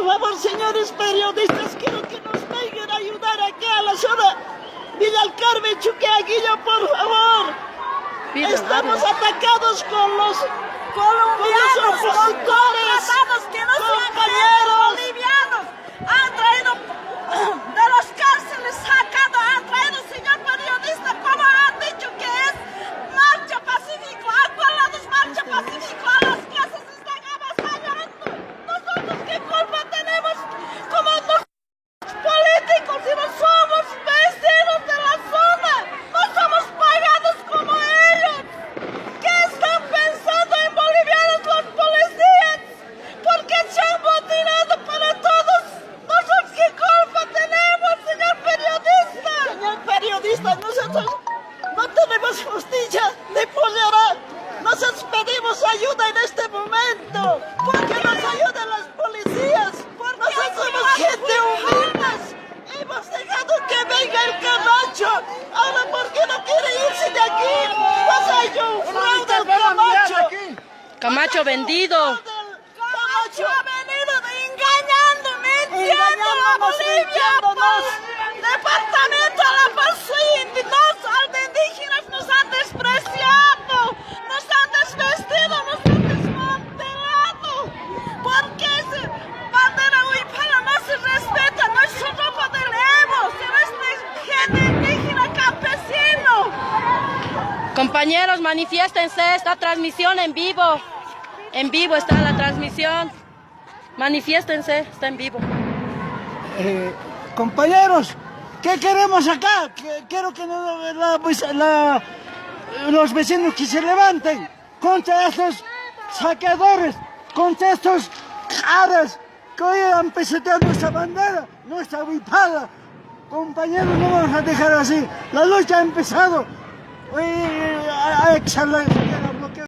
favor, señores periodistas, quiero que nos vengan a ayudar aquí a la zona Villa del Carmen, Chuquiaguillo, por favor. Estamos atacados con los opositores, que no sean compañeros bolivianos. Han traído de las cárceles, sacado, han traído, señor periodista, como han dicho que es marcha pacífica. ¿A cuál lado es marcha pacífica? A las casas están avasallando. Nosotros, ¿qué culpa tenemos como los políticos si no somos vecinos de la zona? No somos pagados como ellos. ¿Qué están pensando en bolivianos los policías? ¿Por qué se han botinado para todos? ¿Nosotros qué culpa tenemos, señor periodista? Señor periodista, nosotros no tenemos justicia ni poder. Nosotros pedimos ayuda en este momento. Porque nos ayuden las policías. Nosotros somos gente humilde. Hemos dejado que venga el Camacho. Ahora, ¿por qué no quiere irse de aquí? Pues hay un fraude al Camacho. Camacho vendido. Camacho ha venido engañando, mintiendo a Bolivia, departamento a la paz, los indígenas nos han despreciado, nos han desvestido, nos han desmantelado. ¿Por qué ese bandera huipala no se respeta? No es su ropa de Evo, sino es gente indígena campesino. Compañeros, manifiéstense, esta transmisión en vivo. En vivo está la transmisión. Manifiéstense, está en vivo. Compañeros, ¿qué queremos acá? Quiero que los vecinos que se levanten contra estos saqueadores, contra estos caras que hoy han pisoteado nuestra bandera, nuestra huipala. Compañeros, no vamos a dejar así. La lucha ha empezado. Hoy hay que salir.